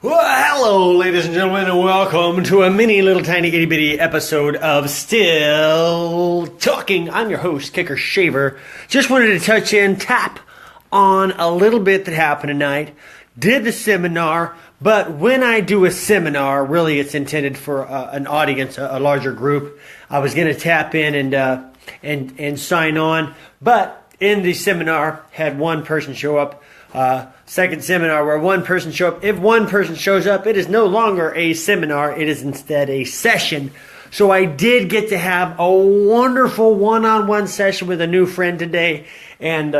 Well, hello, ladies and gentlemen, and welcome to a mini little tiny itty bitty episode of Still Talking. I'm your host, Kicker Shaver. Just wanted to tap on a little bit that happened tonight. Did the seminar, but when I do a seminar, really it's intended for an audience, a larger group. I was going to tap in and sign on, but in the seminar, had one person show up. Second seminar where one person show up. If one person shows up, it is no longer a seminar. It is instead a session. So I did get to have a wonderful one-on-one session with a new friend today, and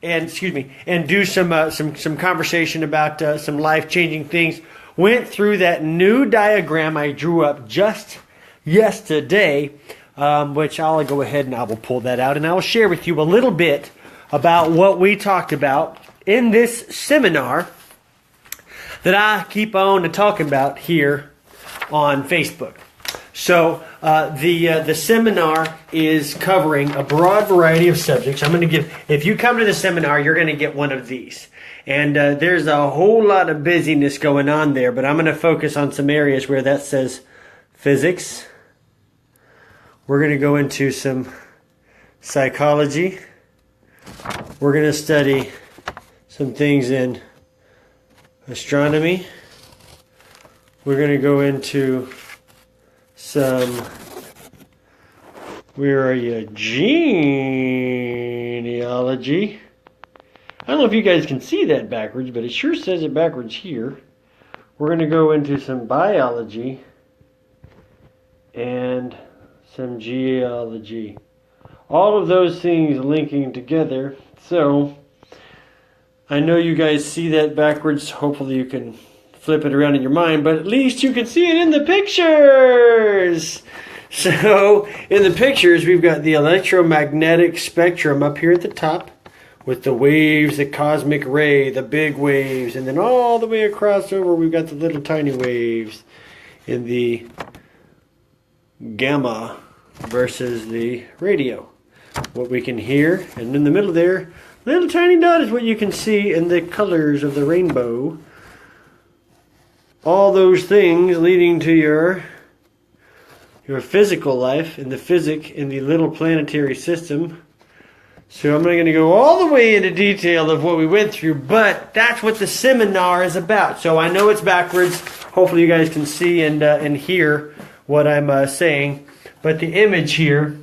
do some conversation about some life-changing things. Went through that new diagram I drew up just yesterday, which I'll go ahead and I will pull that out and I will share with you a little bit about what we talked about in this seminar that I keep on talking about here on Facebook. So the seminar is covering a broad variety of subjects. I'm going to give, if you come to the seminar, you're going to get one of these. And there's a whole lot of busyness going on there, but I'm going to focus on some areas where that says physics. We're going to go into some psychology. We're going to study some things in astronomy. We're going to go into some, where are you, genealogy. I don't know if you guys can see that backwards, but it sure says it backwards here. We're going to go into some biology and some geology. All of those things linking together. So I know you guys see that backwards. Hopefully you can flip it around in your mind, but at least you can see it in the pictures. So in the pictures, we've got the electromagnetic spectrum up here at the top with the waves, the cosmic ray, the big waves, and then all the way across over, we've got the little tiny waves in the gamma versus the radio. What we can hear, and in the middle there, little tiny dot is what you can see in the colors of the rainbow. All those things leading to your physical life and the physic in the little planetary system. So I'm not going to go all the way into detail of what we went through, but that's what the seminar is about. So I know it's backwards. Hopefully you guys can see and hear what I'm saying. But the image here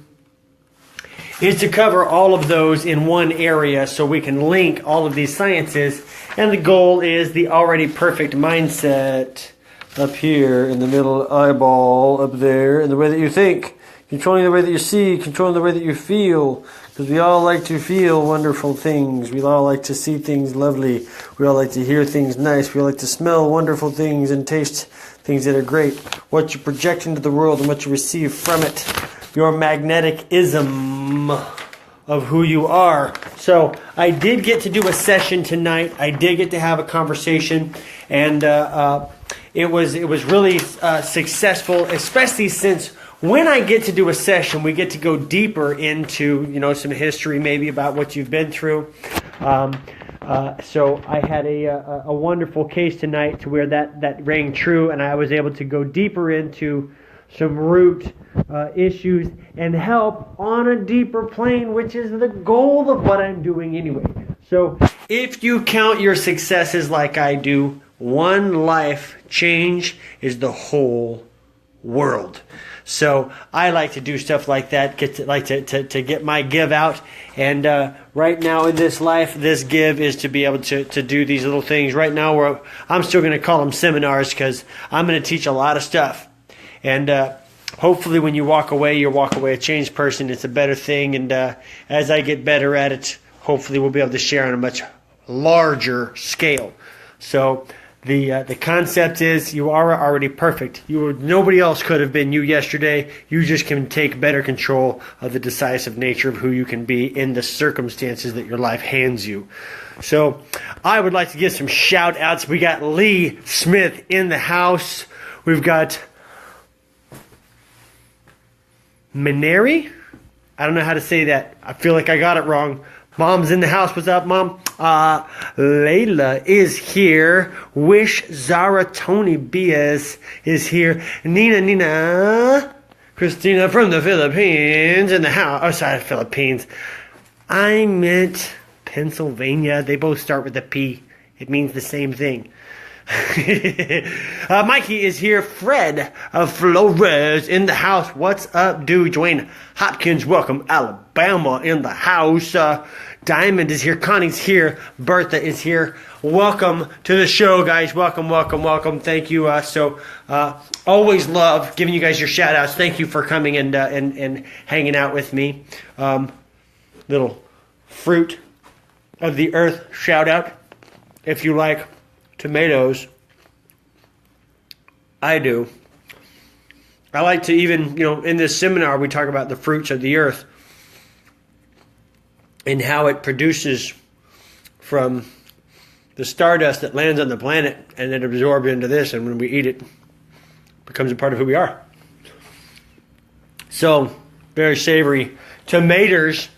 is to cover all of those in one area so we can link all of these sciences. And the goal is the already perfect mindset up here in the middle eyeball up there, and the way that you think, controlling the way that you see, controlling the way that you feel, because we all like to feel wonderful things. We all like to see things lovely. We all like to hear things nice. We all like to smell wonderful things and taste things that are great. What you project into the world and what you receive from it. Your magnetic-ism of who you are. So I did get to do a session tonight. I did get to have a conversation, and it was really successful, especially since when I get to do a session, we get to go deeper into some history, maybe about what you've been through. So I had a wonderful case tonight to where that rang true, and I was able to go deeper into some root issues and help on a deeper plane, which is the goal of what I'm doing anyway. So if you count your successes like I do, one life change is the whole world. So I like to do stuff like that, to get my give out. And right now in this life, this give is to be able to do these little things. Right now, I'm still going to call them seminars because I'm going to teach a lot of stuff. And hopefully when you walk away a changed person. It's a better thing. And as I get better at it, hopefully we'll be able to share on a much larger scale. So the concept is you are already perfect. Nobody else could have been you yesterday. You just can take better control of the decisive nature of who you can be in the circumstances that your life hands you. So I would like to give some shout outs. We got Lee Smith in the house. We've got Mineri. I don't know how to say that. I feel like I got it wrong. Mom's in the house. What's up, Mom? Layla is here. Wish Zara Tony Bias is here. Nina. Christina from the Philippines in the house. Oh, sorry, Philippines. I meant Pennsylvania. They both start with a P. It means the same thing. Mikey is here. Fred of Flores in the house. What's up, dude? Dwayne Hopkins, welcome. Alabama in the house. Diamond is here. Connie's here. Bertha is here. Welcome to the show, guys. Welcome. Thank you. Always love giving you guys your shout outs. Thank you for coming and hanging out with me. Little fruit of the earth shout out. If you like tomatoes, I do. I like to even, in this seminar, we talk about the fruits of the earth and how it produces from the stardust that lands on the planet and then absorbs into this, and when we eat it, it becomes a part of who we are. So, very savory. Tomatoes.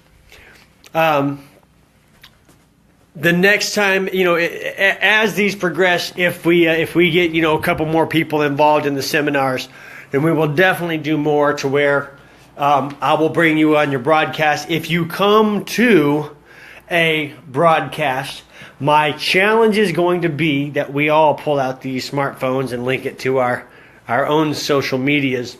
The next time, as these progress, if we get, a couple more people involved in the seminars, then we will definitely do more to where I will bring you on your broadcast. If you come to a broadcast, my challenge is going to be that we all pull out these smartphones and link it to our own social medias.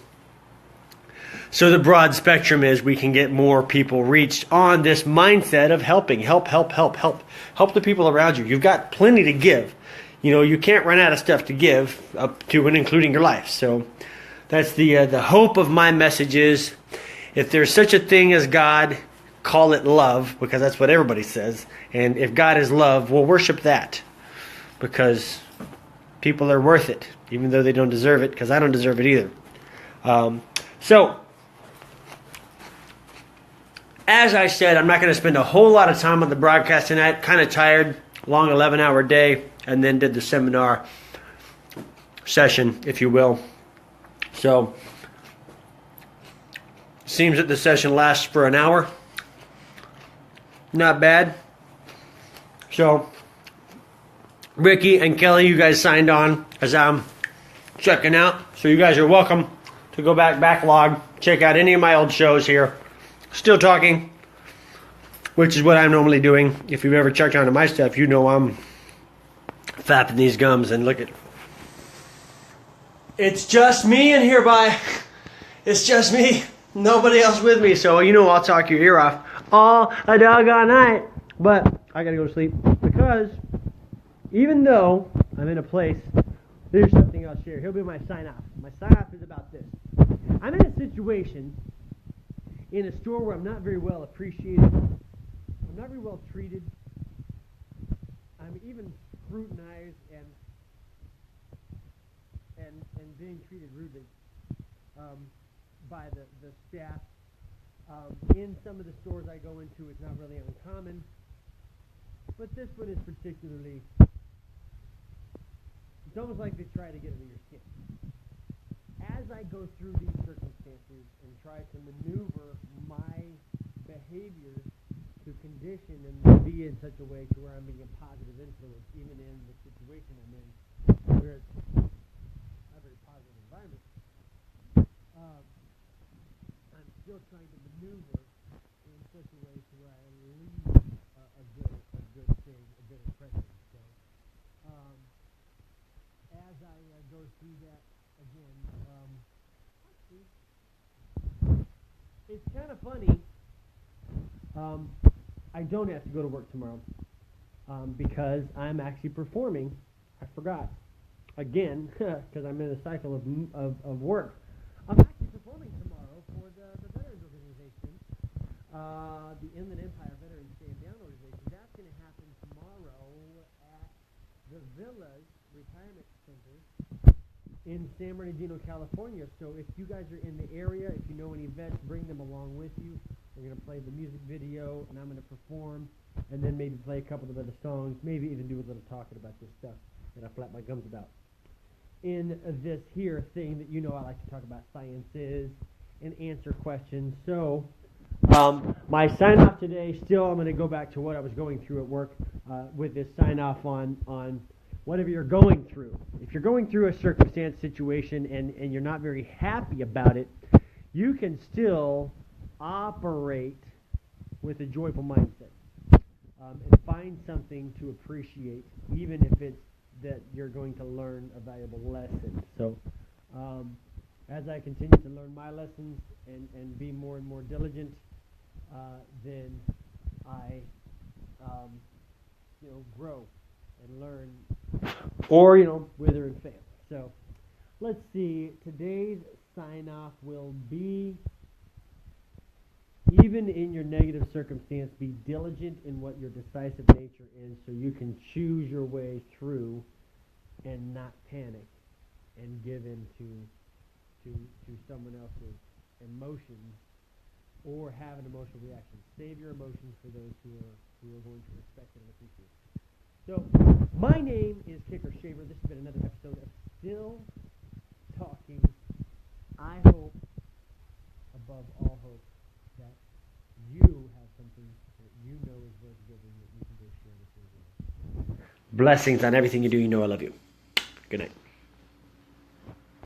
So the broad spectrum is we can get more people reached on this mindset of helping. Help the people around you. You've got plenty to give. You can't run out of stuff to give, up to and including your life. So that's the hope of my message is, if there's such a thing as God, call it love, because that's what everybody says. And if God is love, we'll worship that, because people are worth it, even though they don't deserve it, because I don't deserve it either. As I said, I'm not going to spend a whole lot of time on the broadcast tonight. Kind of tired, long 11-hour day, and then did the seminar session, if you will. So, seems that the session lasts for an hour. Not bad. So, Ricky and Kelly, you guys signed on as I'm checking out. So you guys are welcome to go backlog, check out any of my old shows here. Still talking, which is what I'm normally doing. If you've ever checked onto my stuff, you know I'm fapping these gums, and look at it. It's just me in here, it's just me. Nobody else with me, so I'll talk your ear off all a doggone night. But I gotta go to sleep, because even though I'm in a place, there's something I'll share. Here'll be my sign off. My sign off is about this. I'm in a situation in a store where I'm not very well appreciated. I'm not very well treated. I'm even scrutinized and being treated rudely by the staff. In some of the stores I go into, it's not really uncommon. But this one is particularly, it's almost like they try to get under your skin. As I go through these circumstances and try to maneuver my behavior to condition and be in such a way to where I'm being a positive influence, even in the situation I'm in, where it's not a very positive environment, I'm still trying to maneuver in such a way to where I leave a good thing, a good impression. So, as I go through that again, it's kind of funny. I don't have to go to work tomorrow because I'm actually performing. I forgot again because I'm in a cycle of work. I'm actually performing tomorrow for the Veterans Organization, the Inland Empire Veterans Stand Down Organization. That's going to happen tomorrow at the Villas Retirement Center in San Bernardino, California. So if you guys are in the area, if you know any vets, bring them along with you. We're going to play the music video, and I'm going to perform, and then maybe play a couple of other songs, maybe even do a little talking about this stuff that I flap my gums about. In this here thing that I like to talk about sciences and answer questions. So My sign off today, still, I'm going to go back to what I was going through at work with this sign off on whatever you're going through. If you're going through a circumstance, situation, and you're not very happy about it, you can still operate with a joyful mindset and find something to appreciate, even if it's that you're going to learn a valuable lesson. So as I continue to learn my lessons and be more and more diligent, then I grow and learn, or wither and fail. So let's see, today's sign off will be: even in your negative circumstance, be diligent in what your decisive nature is, so you can choose your way through and not panic and give in to someone else's emotions or have an emotional reaction. Save your emotions for those who are going to respect it and appreciate it. So, my name is Kicker Shaver. This has been another episode of Still Talking. I hope, above all hope, that you have something that you know is worth giving that you can go share with your world. Blessings on everything you do. You know I love you. Good night.